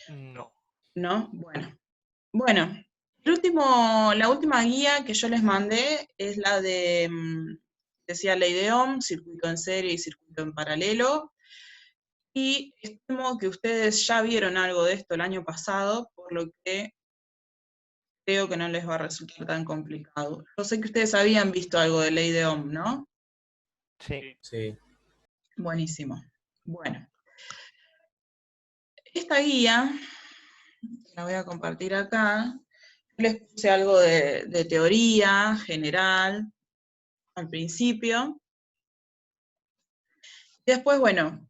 No. ¿No? Bueno, la última guía que yo les mandé es la de, decía ley de Ohm, circuito en serie y circuito en paralelo. Y estimo que ustedes ya vieron algo de esto el año pasado, por lo que creo que no les va a resultar tan complicado. Yo sé que ustedes habían visto algo de ley de Ohm, ¿no? Sí. Sí. Buenísimo. Bueno, esta guía, la voy a compartir acá, les puse algo de teoría general al principio. Después, bueno,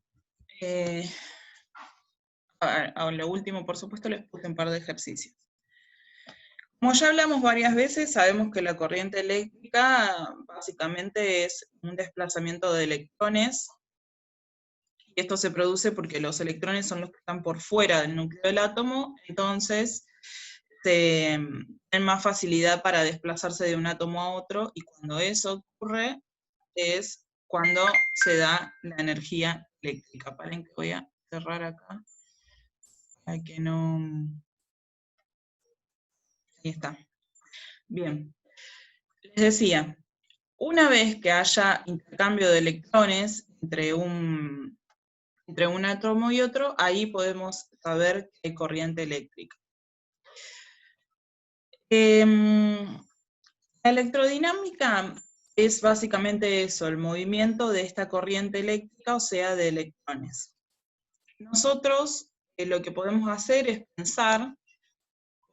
a lo último, por supuesto, les puse un par de ejercicios. Como ya hablamos varias veces, sabemos que la corriente eléctrica básicamente es un desplazamiento de electrones, y esto se produce porque los electrones son los que están por fuera del núcleo del átomo, entonces tienen más facilidad para desplazarse de un átomo a otro, y cuando eso ocurre es cuando se da la energía eléctrica. Paren que voy a cerrar acá, para que no... Ahí está. Bien. Les decía, una vez que haya intercambio de electrones entre un átomo y otro, ahí podemos saber que hay corriente eléctrica. La electrodinámica es básicamente eso, el movimiento de esta corriente eléctrica, o sea, de electrones. Nosotros lo que podemos hacer es pensar, por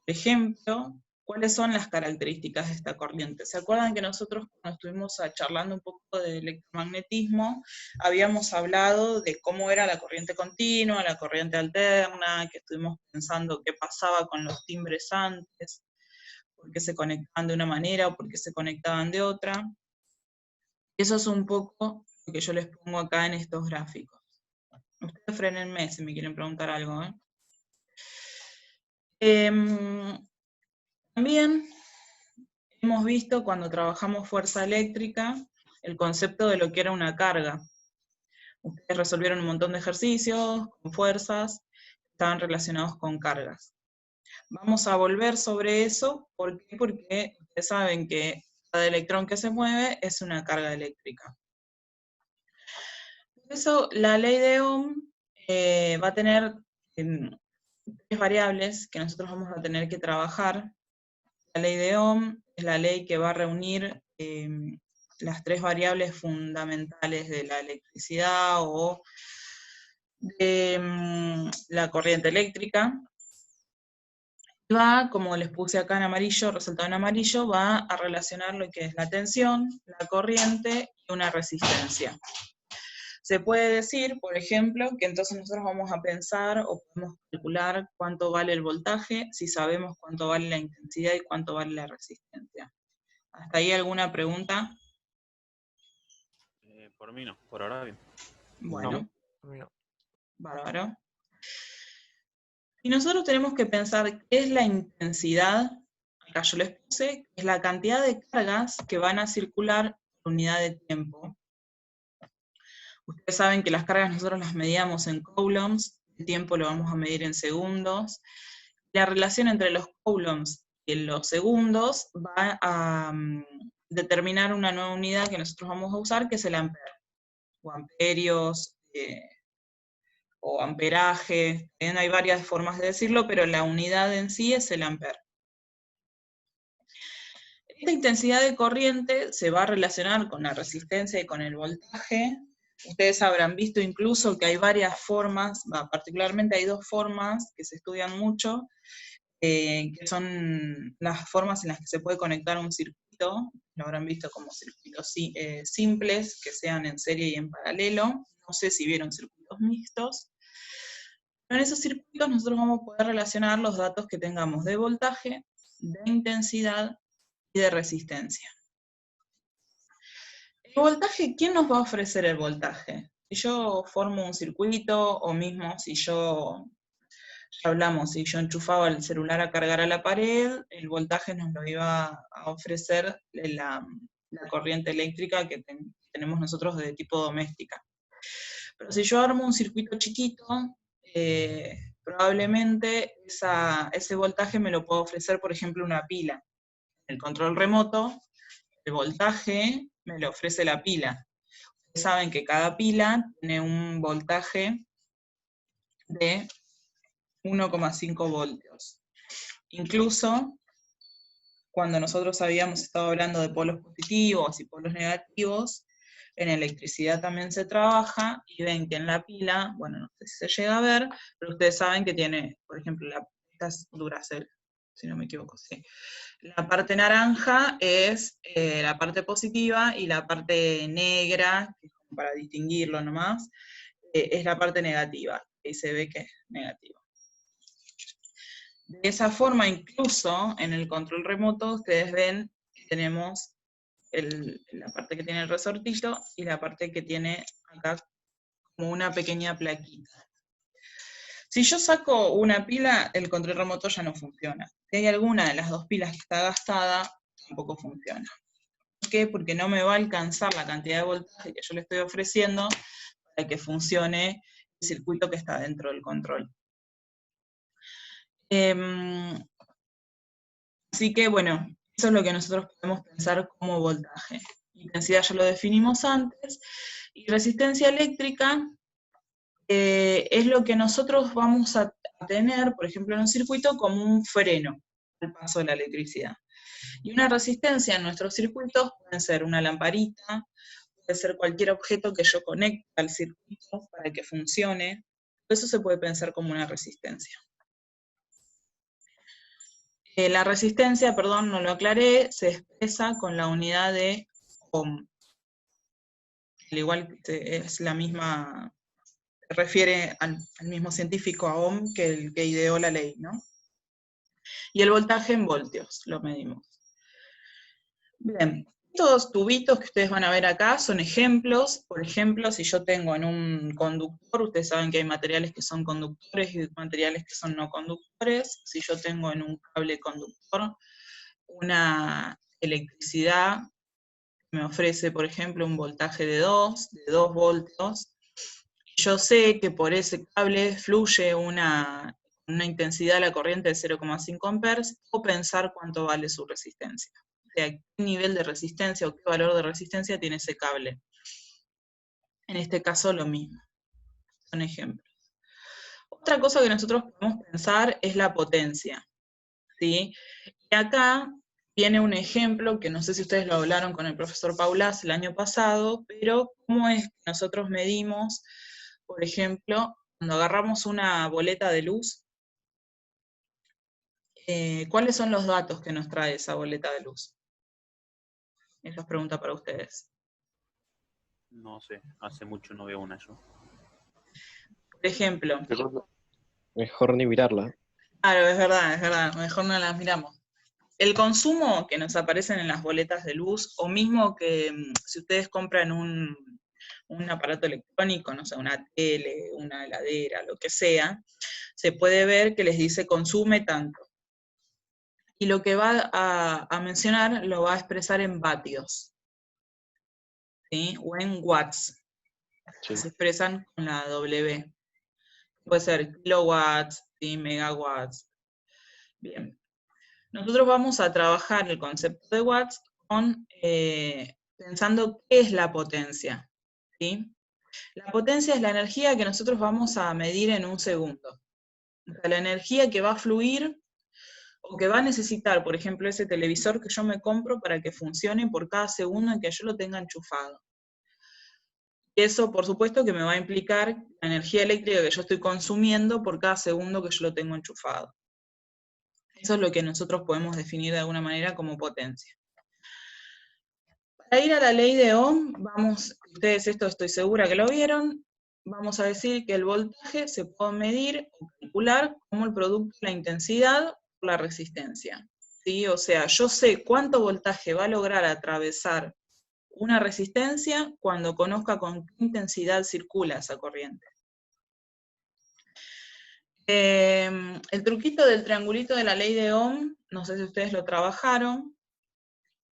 ejemplo, cuáles son las características de esta corriente. ¿Se acuerdan que nosotros cuando estuvimos charlando un poco de electromagnetismo, habíamos hablado de cómo era la corriente continua, la corriente alterna, que estuvimos pensando qué pasaba con los timbres antes, por qué se conectaban de una manera o por qué se conectaban de otra? Eso es un poco lo que yo les pongo acá en estos gráficos. Ustedes frenenme si me quieren preguntar algo, ¿eh? También hemos visto cuando trabajamos fuerza eléctrica el concepto de lo que era una carga. Ustedes resolvieron un montón de ejercicios con fuerzas que estaban relacionados con cargas. Vamos a volver sobre eso. ¿Por qué? Porque ustedes saben que cada electrón que se mueve es una carga eléctrica. Por eso la ley de Ohm va a tener tres variables que nosotros vamos a tener que trabajar. La ley de Ohm es la ley que va a reunir las tres variables fundamentales de la electricidad o de la corriente eléctrica. Va, como les puse acá en amarillo, resaltado en amarillo, va a relacionar lo que es la tensión, la corriente y una resistencia. Se puede decir, por ejemplo, que entonces nosotros vamos a pensar o podemos calcular cuánto vale el voltaje si sabemos cuánto vale la intensidad y cuánto vale la resistencia. ¿Hasta ahí alguna pregunta? Por mí no, por ahora bien. Bueno, No. bárbaro. Y nosotros tenemos que pensar qué es la intensidad. Acá yo les puse, que es la cantidad de cargas que van a circular por unidad de tiempo. Ustedes saben que las cargas nosotros las medíamos en coulombs, el tiempo lo vamos a medir en segundos. La relación entre los coulombs y los segundos va a determinar una nueva unidad que nosotros vamos a usar, que es el ampere, o amperios, o amperaje. Hay varias formas de decirlo, pero la unidad en sí es el ampere. Esta intensidad de corriente se va a relacionar con la resistencia y con el voltaje. Ustedes habrán visto incluso que hay varias formas, particularmente hay dos formas que se estudian mucho, que son las formas en las que se puede conectar un circuito. Lo habrán visto como circuitos simples, que sean en serie y en paralelo. No sé si vieron circuitos mixtos. Pero en esos circuitos nosotros vamos a poder relacionar los datos que tengamos de voltaje, de intensidad y de resistencia. El voltaje, ¿quién nos va a ofrecer el voltaje? Si yo formo un circuito, o mismo si yo, ya hablamos, si yo enchufaba el celular a cargar a la pared, el voltaje nos lo iba a ofrecer la corriente eléctrica que tenemos nosotros de tipo doméstica. Pero si yo armo un circuito chiquito, probablemente ese voltaje me lo puedo ofrecer, por ejemplo, una pila. El control remoto, el voltaje me lo ofrece la pila. Ustedes saben que cada pila tiene un voltaje de 1,5 voltios. Incluso cuando nosotros habíamos estado hablando de polos positivos y polos negativos, en electricidad también se trabaja, y ven que en la pila, bueno, no sé si se llega a ver, pero ustedes saben que tiene, por ejemplo, esta es Duracell, si no me equivoco, sí. La parte naranja es la parte positiva, y la parte negra, que es como para distinguirlo nomás, es la parte negativa, y se ve que es negativa. De esa forma, incluso en el control remoto, ustedes ven que tenemos la parte que tiene el resortito y la parte que tiene acá como una pequeña plaquita. Si yo saco una pila, el control remoto ya no funciona. Si hay alguna de las dos pilas que está gastada, tampoco funciona. ¿Por qué? Porque no me va a alcanzar la cantidad de voltaje que yo le estoy ofreciendo para que funcione el circuito que está dentro del control. Así que, bueno, eso es lo que nosotros podemos pensar como voltaje. Intensidad ya lo definimos antes, y resistencia eléctrica es lo que nosotros vamos a tener, por ejemplo, en un circuito como un freno al paso de la electricidad. Y una resistencia en nuestros circuitos puede ser una lamparita, puede ser cualquier objeto que yo conecte al circuito para que funcione. Eso se puede pensar como una resistencia. La resistencia, perdón, no lo aclaré, se expresa con la unidad de ohm. Al igual que es la misma, se refiere al mismo científico a Ohm que el que ideó la ley, ¿no? Y el voltaje en voltios lo medimos. Bien, estos tubitos que ustedes van a ver acá son ejemplos. Por ejemplo, si yo tengo en un conductor, ustedes saben que hay materiales que son conductores y materiales que son no conductores. Si yo tengo en un cable conductor una electricidad que me ofrece, por ejemplo, un voltaje de 2 voltios, yo sé que por ese cable fluye una intensidad de la corriente de 0,5 amperes, o pensar cuánto vale su resistencia. O sea, qué nivel de resistencia o qué valor de resistencia tiene ese cable. En este caso lo mismo. Son ejemplos. Otra cosa que nosotros podemos pensar es la potencia, ¿sí? Y acá viene un ejemplo que no sé si ustedes lo hablaron con el profesor Paulás el año pasado, pero cómo es que nosotros medimos, por ejemplo, cuando agarramos una boleta de luz, ¿cuáles son los datos que nos trae esa boleta de luz? Esa es pregunta para ustedes. No sé, hace mucho no veo una yo. Por ejemplo. Mejor ni mirarla. Claro, es verdad, mejor no las miramos. El consumo que nos aparecen en las boletas de luz, o mismo que si ustedes compran un aparato electrónico, no sé, una tele, una heladera, lo que sea, se puede ver que les dice consume tanto. Y lo que va a mencionar lo va a expresar en vatios, ¿sí? O en watts, Sí. se expresan con la W. Puede ser kilowatts, ¿sí? Megawatts. Bien. Nosotros vamos a trabajar el concepto de watts pensando qué es la potencia, ¿sí? La potencia es la energía que nosotros vamos a medir en un segundo. O sea, la energía que va a fluir o que va a necesitar, por ejemplo, ese televisor que yo me compro para que funcione por cada segundo en que yo lo tenga enchufado. Y eso, por supuesto, que me va a implicar la energía eléctrica que yo estoy consumiendo por cada segundo que yo lo tengo enchufado. Eso es lo que nosotros podemos definir de alguna manera como potencia. Para ir a la ley de Ohm, ustedes esto estoy segura que lo vieron, vamos a decir que el voltaje se puede medir o calcular como el producto de la intensidad por la resistencia, ¿sí? O sea, yo sé cuánto voltaje va a lograr atravesar una resistencia cuando conozca con qué intensidad circula esa corriente. El truquito del triangulito de la ley de Ohm, no sé si ustedes lo trabajaron,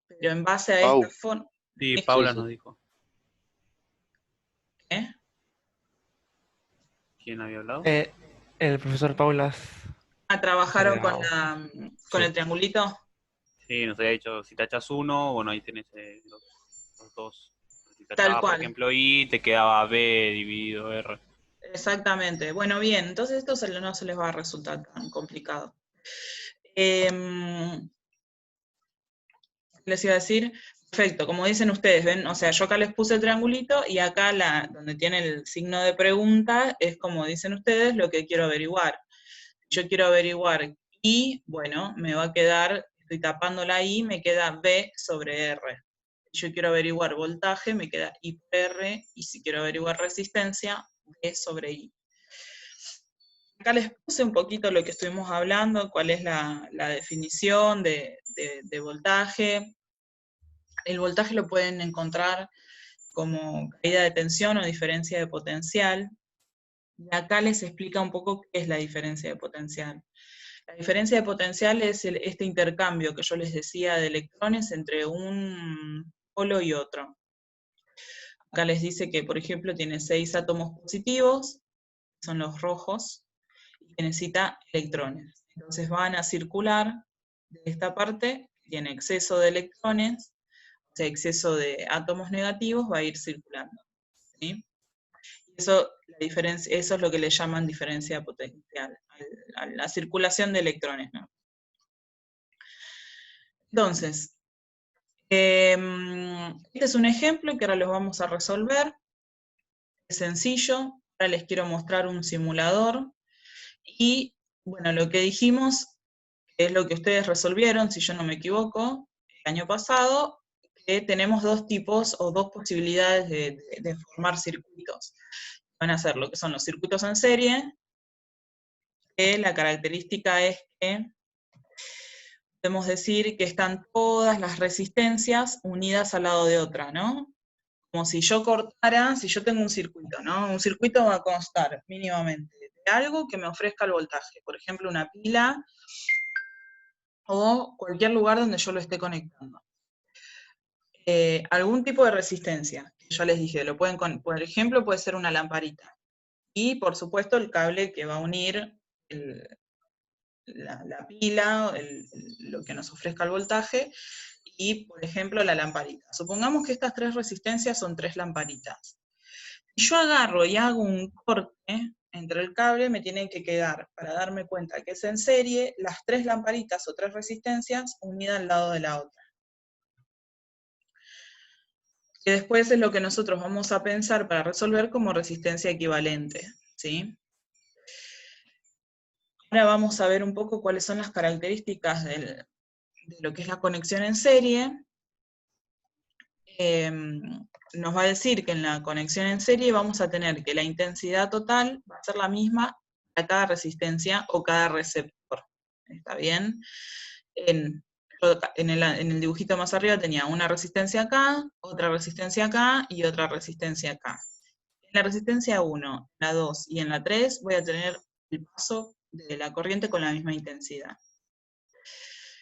pero en base a esta forma... Sí, Paula nos dijo. ¿Eh? ¿Quién había hablado? El profesor Paulas. Trabajaron con, con Sí. el triangulito. Sí, nos había dicho, si tachas uno, bueno, ahí tenés los dos. Si Tal tachabas, por cual. ejemplo, I, te quedaba B dividido R. Exactamente. Bueno, bien, entonces esto no se les va a resultar tan complicado. Les iba a decir, perfecto, como dicen ustedes, ven, o sea, yo acá les puse el triangulito y acá donde tiene el signo de pregunta es como dicen ustedes lo que quiero averiguar. Yo quiero averiguar I, bueno, me va a quedar, estoy tapando la I, me queda B sobre R. Yo quiero averiguar voltaje, me queda I por R, y si quiero averiguar resistencia, B sobre I. Acá les puse un poquito lo que estuvimos hablando, cuál es la definición de voltaje. El voltaje lo pueden encontrar como caída de tensión o diferencia de potencial. Y acá les explica un poco qué es la diferencia de potencial. La diferencia de potencial es este intercambio que yo les decía de electrones entre un polo y otro. Acá les dice que, por ejemplo, tiene 6 átomos positivos, que son los rojos, y que necesita electrones. Entonces van a circular de esta parte, tiene exceso de electrones, o sea, exceso de átomos negativos, va a ir circulando. ¿Sí? Eso es lo que le llaman diferencia potencial, a la circulación de electrones, ¿no? Entonces, este es un ejemplo que ahora los vamos a resolver. Es sencillo. Ahora les quiero mostrar un simulador. Y, bueno, lo que dijimos es lo que ustedes resolvieron, si yo no me equivoco, el año pasado, que tenemos dos tipos o dos posibilidades de formar circuitos. Van a ser lo que son los circuitos en serie, que la característica es que podemos decir que están todas las resistencias unidas al lado de otra, ¿no? Como si yo cortara, si yo tengo un circuito, ¿no? Un circuito va a constar mínimamente de algo que me ofrezca el voltaje, por ejemplo, una pila o cualquier lugar donde yo lo esté conectando. Algún tipo de resistencia, que ya les dije, por ejemplo, puede ser una lamparita. Y, por supuesto, el cable que va a unir la pila, lo que nos ofrezca el voltaje, y, por ejemplo, la lamparita. Supongamos que estas 3 resistencias son 3 lamparitas. Si yo agarro y hago un corte entre el cable, me tienen que quedar, para darme cuenta que es en serie, las 3 lamparitas o 3 resistencias unidas al lado de la otra. Que después es lo que nosotros vamos a pensar para resolver como resistencia equivalente, ¿sí? Ahora vamos a ver un poco cuáles son las características de lo que es la conexión en serie. Nos va a decir que en la conexión en serie vamos a tener que la intensidad total va a ser la misma para cada resistencia o cada receptor. ¿Está bien? En el dibujito más arriba tenía una resistencia acá, otra resistencia acá y otra resistencia acá. En la resistencia 1, la 2 y en la 3 voy a tener el paso de la corriente con la misma intensidad.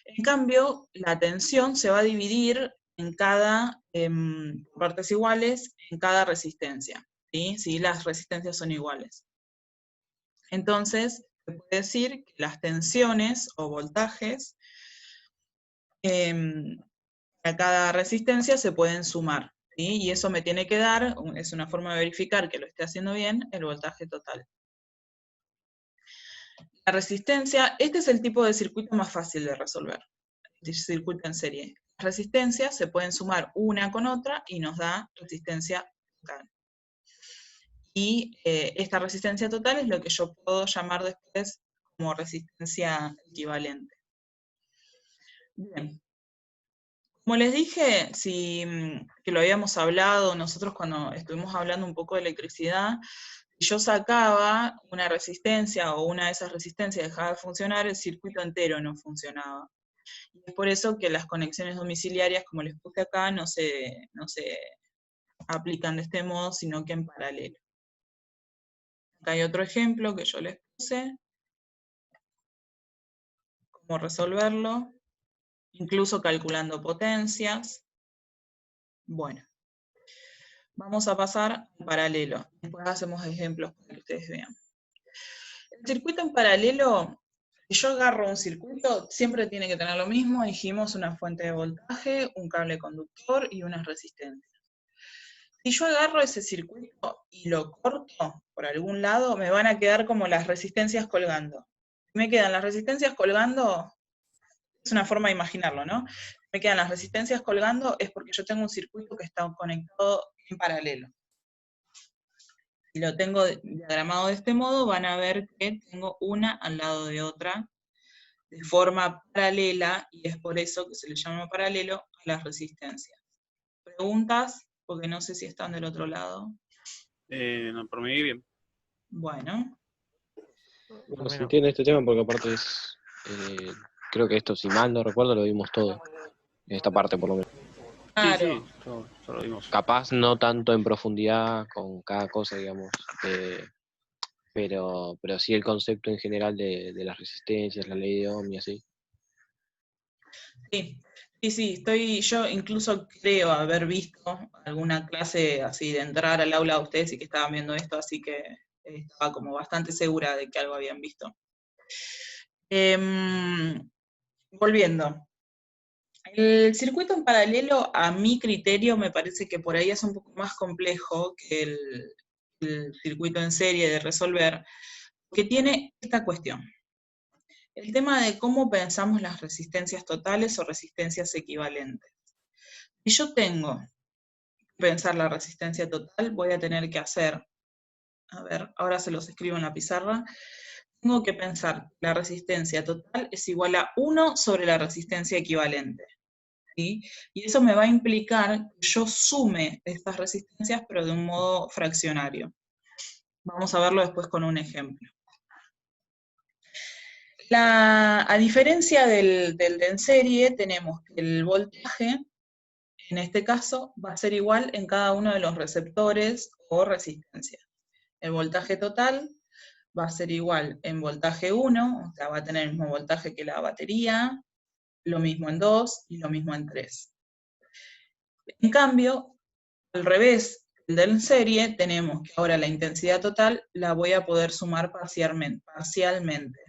En cambio, la tensión se va a dividir en cada, partes iguales, en cada resistencia, ¿sí? Si las resistencias son iguales. Entonces, se puede decir que las tensiones o voltajes a cada resistencia se pueden sumar, ¿sí? Y eso me tiene que dar, es una forma de verificar que lo esté haciendo bien, el voltaje total. La resistencia, este es el tipo de circuito más fácil de resolver, el circuito en serie. Las resistencias se pueden sumar una con otra y nos da resistencia total. Y esta resistencia total es lo que yo puedo llamar después como resistencia equivalente. Bien. Como les dije, que lo habíamos hablado nosotros cuando estuvimos hablando un poco de electricidad, si yo sacaba una resistencia o una de esas resistencias dejaba de funcionar, el circuito entero no funcionaba. Y es por eso que las conexiones domiciliarias, como les puse acá, no se aplican de este modo, sino que en paralelo. Acá hay otro ejemplo que yo les puse, cómo resolverlo, incluso calculando potencias. Bueno, vamos a pasar en paralelo. Después hacemos ejemplos para que ustedes vean. El circuito en paralelo, si yo agarro un circuito, siempre tiene que tener lo mismo, dijimos una fuente de voltaje, un cable conductor y unas resistencias. Si yo agarro ese circuito y lo corto por algún lado, me van a quedar como las resistencias colgando. Si me quedan las resistencias colgando, es una forma de imaginarlo, ¿no? Me quedan las resistencias colgando, es porque yo tengo un circuito que está conectado en paralelo. Si lo tengo diagramado de este modo, van a ver que tengo una al lado de otra, de forma paralela, y es por eso que se le llama paralelo a las resistencias. ¿Preguntas? Porque no sé si están del otro lado. No, por mí bien. Bueno. Bueno, se entiende este tema porque aparte es, creo que esto, si mal no recuerdo, lo vimos todo, en esta parte por lo menos. Claro. Sí, yo lo vimos. Capaz no tanto en profundidad con cada cosa, digamos, pero sí el concepto en general de las resistencias, la ley de Ohm y así. Sí, yo incluso creo haber visto alguna clase así de entrar al aula de ustedes y que estaban viendo esto, así que estaba como bastante segura de que algo habían visto. Volviendo. El circuito en paralelo, a mi criterio, me parece que por ahí es un poco más complejo que el circuito en serie de resolver, que tiene esta cuestión. El tema de cómo pensamos las resistencias totales o resistencias equivalentes. Si yo tengo que pensar la resistencia total, voy a tener que hacer, a ver, ahora se los escribo en la pizarra, tengo que pensar que la resistencia total es igual a 1 sobre la resistencia equivalente. ¿Sí? Y eso me va a implicar que yo sume estas resistencias, pero de un modo fraccionario. Vamos a verlo después con un ejemplo. A diferencia del de en serie, tenemos que el voltaje, en este caso, va a ser igual en cada uno de los receptores o resistencias. El voltaje total va a ser igual en voltaje 1, o sea, va a tener el mismo voltaje que la batería, lo mismo en 2 y lo mismo en 3. En cambio, al revés del en serie, tenemos que ahora la intensidad total la voy a poder sumar parcialmente.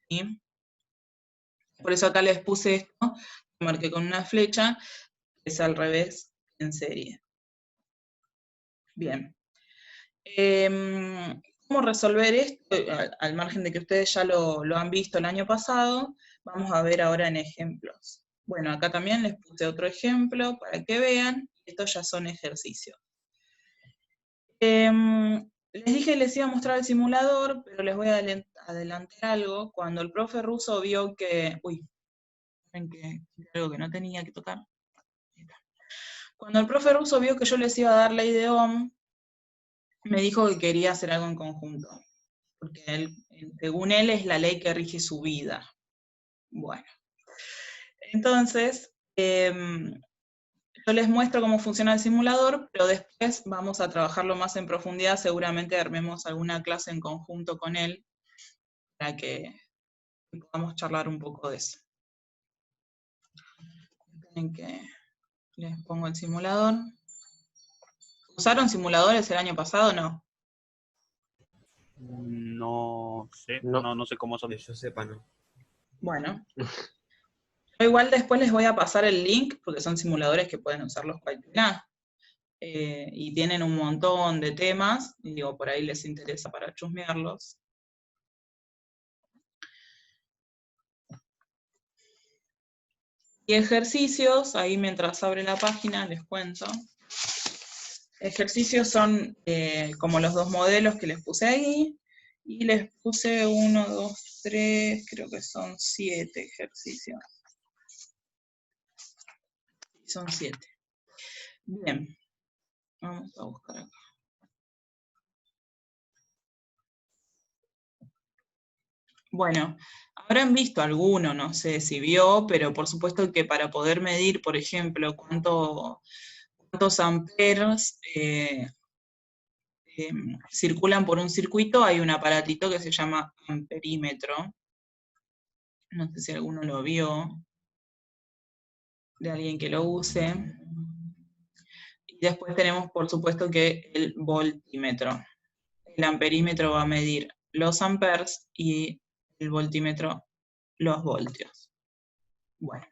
¿Sí? Por eso acá les puse esto, marqué con una flecha, es al revés en serie. Bien. ¿Cómo resolver esto? Al margen de que ustedes ya lo han visto el año pasado, vamos a ver ahora en ejemplos. Bueno, acá también les puse otro ejemplo para que vean, estos ya son ejercicios. Les dije que les iba a mostrar el simulador, pero les voy a adelantar algo. Cuando el profe Russo vio que... Uy, ven que algo que no tenía que tocar. Cuando el profe Russo vio que yo les iba a dar ley de Ohm, me dijo que quería hacer algo en conjunto. Porque según él es la ley que rige su vida. Bueno. Entonces, yo les muestro cómo funciona el simulador, pero después vamos a trabajarlo más en profundidad, seguramente armemos alguna clase en conjunto con él, para que podamos charlar un poco de eso. En que les pongo el simulador. ¿Usaron simuladores el año pasado o no? No sé, No. no sé cómo son. Que yo sepa, no. Bueno. Yo igual después les voy a pasar el link, porque son simuladores que pueden usarlos cualquiera. Y tienen un montón de temas, y digo, por ahí les interesa para chusmearlos. Y ejercicios, ahí mientras abre la página les cuento. Ejercicios son como los dos modelos que les puse ahí, y les puse 1, 2, 3, creo que son 7 ejercicios. Son 7. Bien, vamos a buscar acá. Bueno, habrán visto alguno, no sé si vio, pero por supuesto que para poder medir, por ejemplo, cuántos amperes circulan por un circuito, hay un aparatito que se llama amperímetro. No sé si alguno lo vio, de alguien que lo use. Y después tenemos, por supuesto, que el voltímetro. El amperímetro va a medir los amperes y el voltímetro los voltios. Bueno.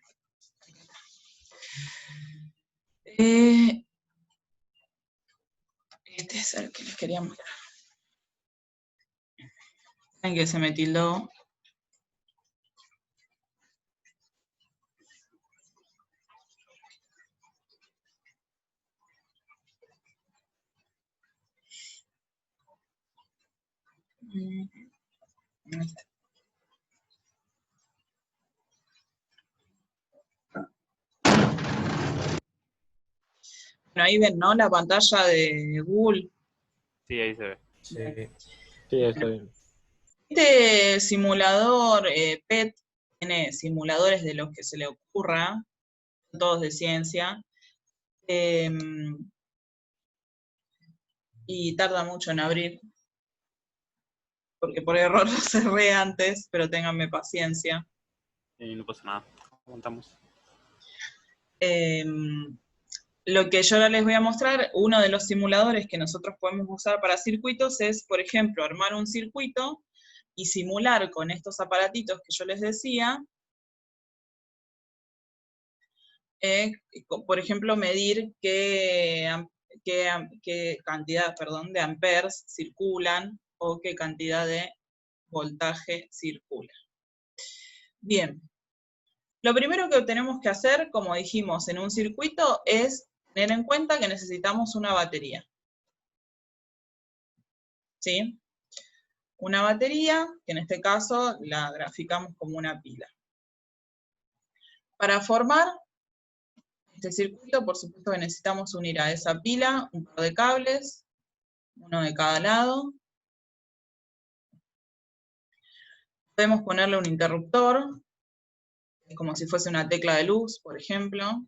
Este es el que les quería mostrar. Ven que se me tildó. Bueno, ahí ven, ¿no? La pantalla de Google. Sí, ahí se ve. Sí, sí, está bien. Este simulador PET tiene simuladores de los que se le ocurra, todos de ciencia, y tarda mucho en abrir, porque por error lo cerré antes, pero ténganme paciencia. No pasa nada, aguantamos. Lo que yo ahora les voy a mostrar, uno de los simuladores que nosotros podemos usar para circuitos es, por ejemplo, armar un circuito y simular con estos aparatitos que yo les decía, por ejemplo, medir qué cantidad, de amperes circulan o qué cantidad de voltaje circula. Bien, lo primero que tenemos que hacer, como dijimos en un circuito, es tener en cuenta que necesitamos una batería. ¿Sí? Una batería, que en este caso la graficamos como una pila. Para formar este circuito, por supuesto que necesitamos unir a esa pila un par de cables, uno de cada lado. Podemos ponerle un interruptor, como si fuese una tecla de luz, por ejemplo.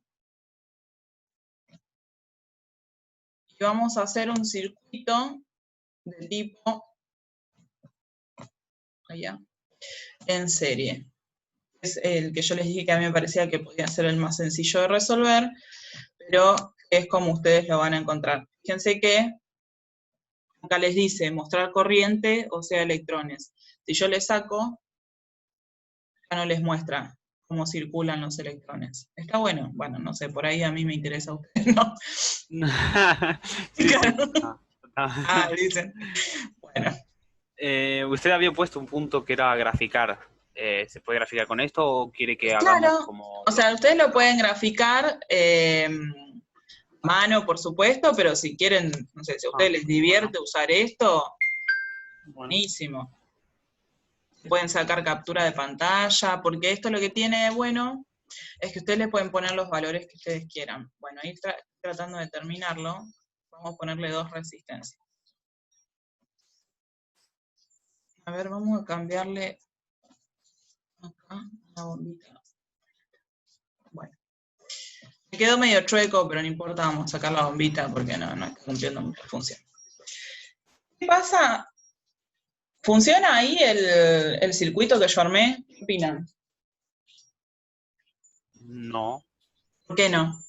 Y vamos a hacer un circuito de tipo en serie. Es el que yo les dije que a mí me parecía que podía ser el más sencillo de resolver, pero es como ustedes lo van a encontrar. Fíjense que acá les dice mostrar corriente, o sea, electrones. Si yo les saco, ya no les muestra cómo circulan los electrones. ¿Está bueno? Bueno, no sé, por ahí a mí me interesa a ustedes, ¿no? Sí, Claro. sí. Ah, dicen. Bueno. Usted había puesto un punto que era graficar. ¿Se puede graficar con esto o quiere que Claro, hagamos como...? o sea, ustedes lo pueden graficar a mano, por supuesto, pero si quieren, no sé, si a ustedes les divierte usar esto, buenísimo. Pueden sacar captura de pantalla, porque esto lo que tiene de bueno es que ustedes le pueden poner los valores que ustedes quieran. Bueno, ahí tratando de terminarlo, vamos a ponerle 2 resistencias. A ver, vamos a cambiarle acá la bombita. Bueno. Me quedó medio chueco, pero no importa, vamos a sacar la bombita porque no está cumpliendo mucha función. ¿Qué pasa? ¿Funciona ahí el circuito que yo armé? ¿Qué opinan? No. ¿Por qué no?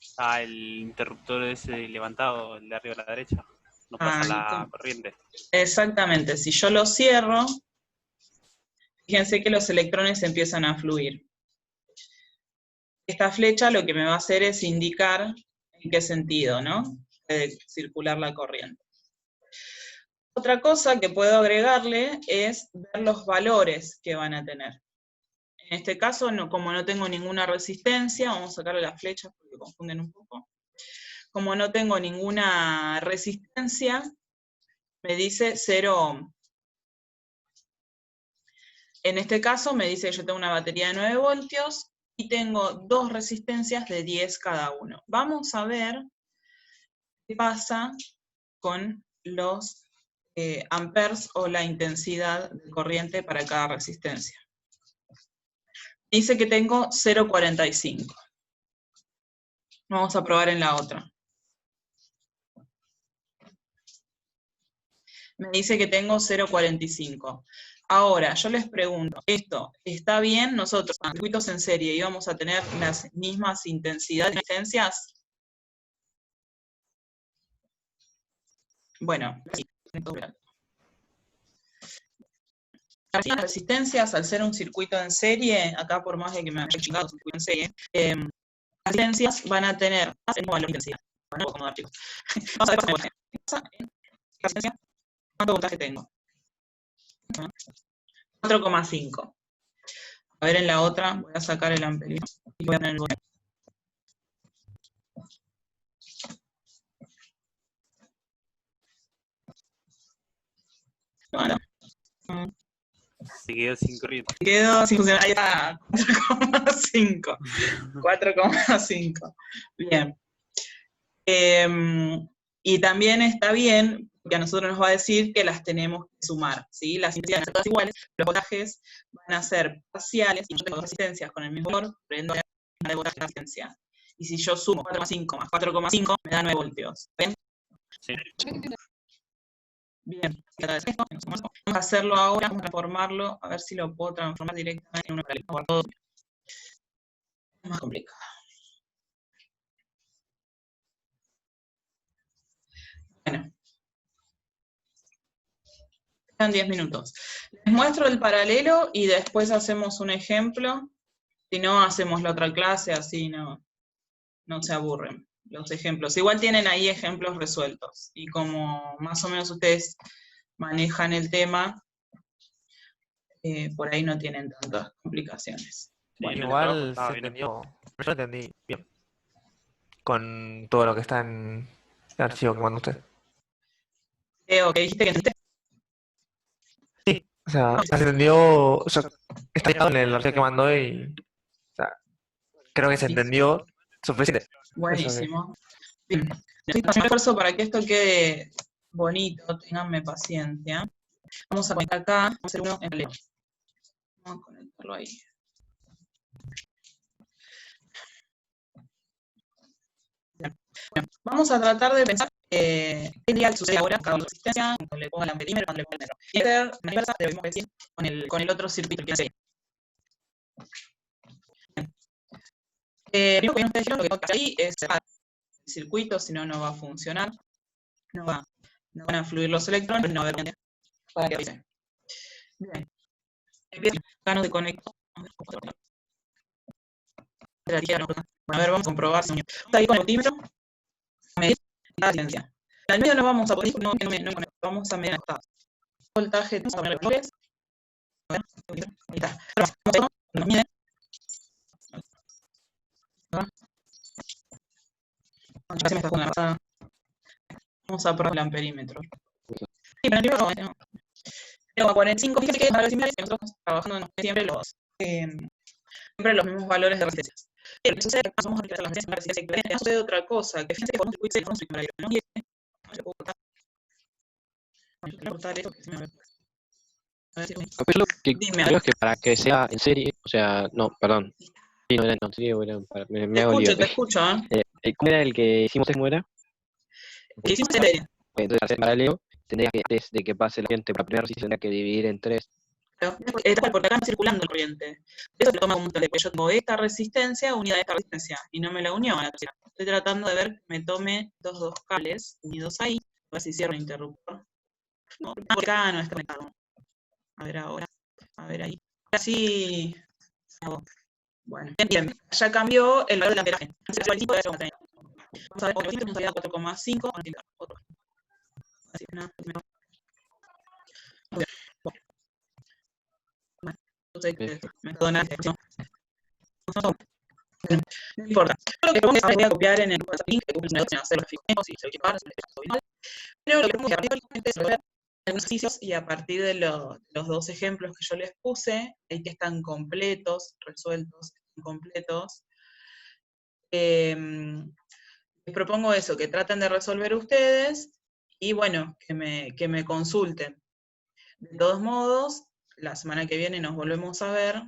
Está el interruptor ese levantado, el de arriba a la derecha. No pasa la corriente. Exactamente. Si yo lo cierro, fíjense que los electrones empiezan a fluir. Esta flecha lo que me va a hacer es indicar en qué sentido, ¿no? Puede circular la corriente. Otra cosa que puedo agregarle es ver los valores que van a tener. En este caso, como no tengo ninguna resistencia, vamos a sacarle las flechas porque confunden un poco. Como no tengo ninguna resistencia, me dice 0 ohm. En este caso me dice que yo tengo una batería de 9 voltios y tengo 2 resistencias de 10 cada uno. Vamos a ver qué pasa con los amperes o la intensidad de corriente para cada resistencia. Dice que tengo 0,45. Vamos a probar en la otra. Me dice que tengo 0,45. Ahora, yo les pregunto, ¿esto está bien? Nosotros, en circuitos en serie, ¿íbamos a tener las mismas intensidades de resistencias? Bueno, Las resistencias, al ser un circuito en serie, acá por más de que me haya chingado un circuito en serie, las resistencias van a tener el mismo valor de intensidad. Bueno, vamos a ver, chicos. Vamos a ver qué pasa en resistencia. ¿Cuánto voltaje tengo? 4,5. A ver en la otra, voy a sacar el amperímetro y voy a poner el voltaje. Bueno. Se quedó sin corriente. Quedó sin funcionar. Ahí está, 4,5. 4,5. Bien. Y también está bien, porque a nosotros nos va a decir que las tenemos que sumar, ¿sí? Las intensidades son todas iguales, los voltajes van a ser parciales, y yo tengo dos resistencias con el mismo valor, prendo la voltaje de la resistencia. Y si yo sumo 4,5 más 4,5, me da 9 voltios. ¿Ven? Sí. Bien. Vamos a hacerlo ahora, vamos a transformarlo, a ver si lo puedo transformar directamente en una paralelo. Es más complicado. Bueno. Quedan 10 minutos. Les muestro el paralelo y después hacemos un ejemplo. Si no, hacemos la otra clase, así no se aburren los ejemplos. Igual tienen ahí ejemplos resueltos. Y como más o menos ustedes manejan el tema, por ahí no tienen tantas complicaciones. Bueno, Igual se entendió, yo entendí bien, con todo lo que está en el archivo que mandó usted. ¿Qué dijiste que entendiste? Sí, o sea, se entendió, o sea, está llegado en el archivo que mandó y, o sea, creo que se entendió suficiente. Buenísimo. Bien. Necesito un esfuerzo para que esto quede bonito, ténganme paciencia. Vamos a conectar acá, vamos a hacer uno en paralelo. Vamos a conectarlo ahí. Bien. Vamos a tratar de pensar qué día sucede ahora cada una resistencia, cuando le ponga el amperímetro, cuando le ponga el metro. Y hacer una inversa de lo mismo que decir con el otro circuito que hace. Primero que ustedes dijeron, lo que tengo que hacer ahí es cerrar el circuito, si no, no va a funcionar. No van a fluir los electrones, no va a haber corriente para que avise. Bien. Empiezo acá no se conectó. Bueno, a ver, vamos a comprobar. Está ahí con el voltímetro. A medir la resistencia. Al medio no vamos a poner, no conecto. Vamos a medir el voltaje. Vamos a poner los valores. A ver, ahí está. Vamos a ver, nos mide. Vamos a probar el amperímetro. Sí, pero primero pero a 45, fíjense que valores similares que nosotros trabajando siempre los mismos valores de resistencias. Pero lo que sucede es que vamos a aplicar la resistencia equivalente. Sucede otra cosa, que fíjense que por un circuito no y yo puedo cortar. Yo quiero cortar esto que se me ve. A ver si lo que creo es que para que sea en serie, o sea, no, perdón. Sí, no, sí, bueno, me hago lío. Te escucho, ¿Cómo era el que hicimos? ¿Cómo era? ¿Qué hicimos en serie? Entonces, hacer paralelo, tendría que, antes de que pase la corriente para la primera resistencia, tendría que dividir en 3. Porque acá está circulando la corriente. Eso lo toma como un montón de yo tengo esta resistencia unida a esta resistencia, y no me la unió a la tercera. Estoy tratando de ver que me tome dos cables unidos ahí, a ver si cierro el interruptor. No, porque acá no está conectado. A ver ahora. A ver ahí. Ahora sí. Bueno, bien. Ya cambió el valor del amperaje. Vamos a ver, con el nos salía 4,5. Así que nada, primero. Muy bien. Bueno, entonces, me donan. No importa. Lo que voy a copiar en el link que Google me va a hacer los fijos y se lo equipar, pero lo que vamos a hacer es ver algunos ejercicios y a partir de los dos ejemplos que yo les puse, ahí que están completos, resueltos, completos, les propongo eso, que traten de resolver ustedes y bueno, que me consulten. De todos modos, la semana que viene nos volvemos a ver.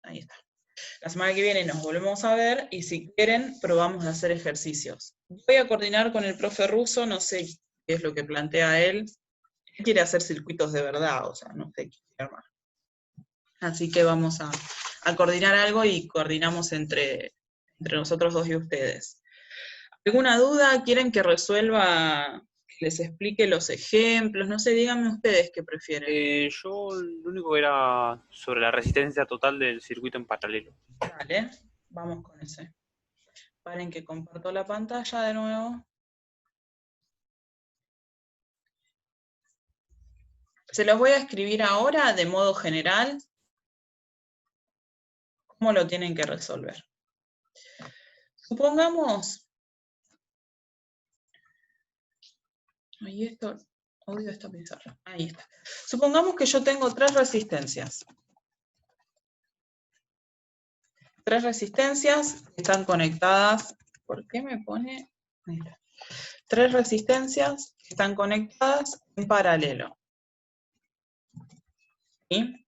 Ahí está. La semana que viene nos volvemos a ver y si quieren, probamos a hacer ejercicios. Voy a coordinar con el profe Russo, no sé qué es lo que plantea él. Él quiere hacer circuitos de verdad, o sea, no sé qué quiere armar. Así que vamos a coordinar algo y coordinamos entre nosotros dos y ustedes. ¿Alguna duda? ¿Quieren que resuelva les explique los ejemplos, no sé, díganme ustedes qué prefieren. Yo lo único era sobre la resistencia total del circuito en paralelo. Dale, vamos con ese. Paren que comparto la pantalla de nuevo. Se los voy a escribir ahora de modo general. ¿Cómo lo tienen que resolver? Supongamos... Ahí esto, odio esta pizarra. Ahí está. Supongamos que yo tengo 3 resistencias. 3 resistencias que están conectadas. ¿Por qué me pone? Ahí está. 3 resistencias que están conectadas en paralelo. ¿Sí?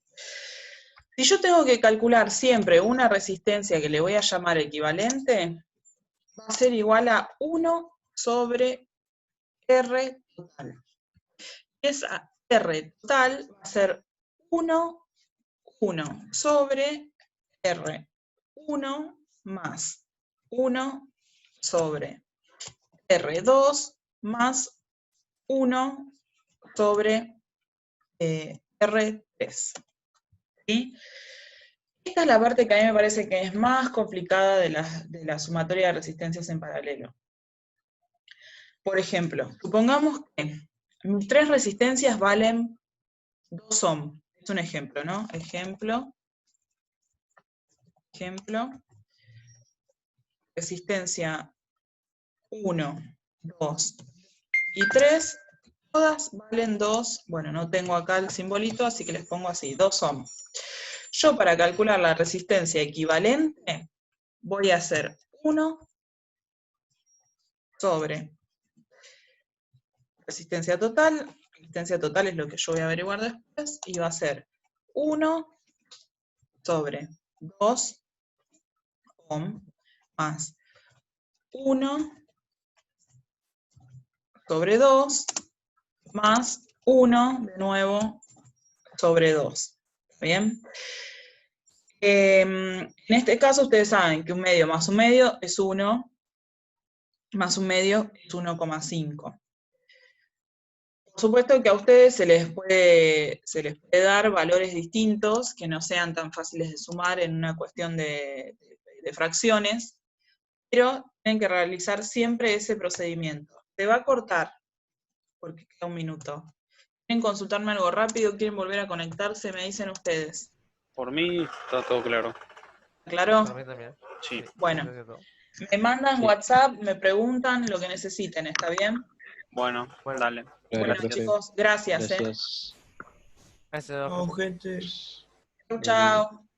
Si yo tengo que calcular siempre una resistencia que le voy a llamar equivalente, va a ser igual a 1 sobre R total. Esa R total va a ser 1 sobre R. 1 más 1 sobre R2 más 1 sobre R3. ¿Sí? Esta es la parte que a mí me parece que es más complicada de la sumatoria de resistencias en paralelo. Por ejemplo, supongamos que mis 3 resistencias valen 2 ohm. Es un ejemplo, ¿no? Ejemplo. Resistencia 1, 2 y 3. Todas valen 2. Bueno, no tengo acá el simbolito, así que les pongo así, 2 ohm. Yo para calcular la resistencia equivalente voy a hacer 1 sobre resistencia total. Resistencia total es lo que yo voy a averiguar después, y va a ser 1 sobre 2 ohm más 1 sobre 2 más 1 de nuevo sobre 2. ¿Bien? En este caso ustedes saben que un medio más un medio es 1, más un medio es 1,5. Por supuesto que a ustedes se les puede dar valores distintos que no sean tan fáciles de sumar en una cuestión de fracciones, pero tienen que realizar siempre ese procedimiento. Se va a cortar, porque queda un minuto. ¿Quieren consultarme algo rápido? ¿Quieren volver a conectarse? Me dicen ustedes. Por mí está todo claro. ¿Claro? Para mí también. Sí. Bueno, Sí, todo. me mandan Sí. WhatsApp, me preguntan lo que necesiten, ¿está bien? Bueno, Bueno, dale. Bueno, Gracias. chicos, gracias. Gracias. Gracias, Chau, profe. gente. Chau, Bueno, chau.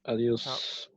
adiós.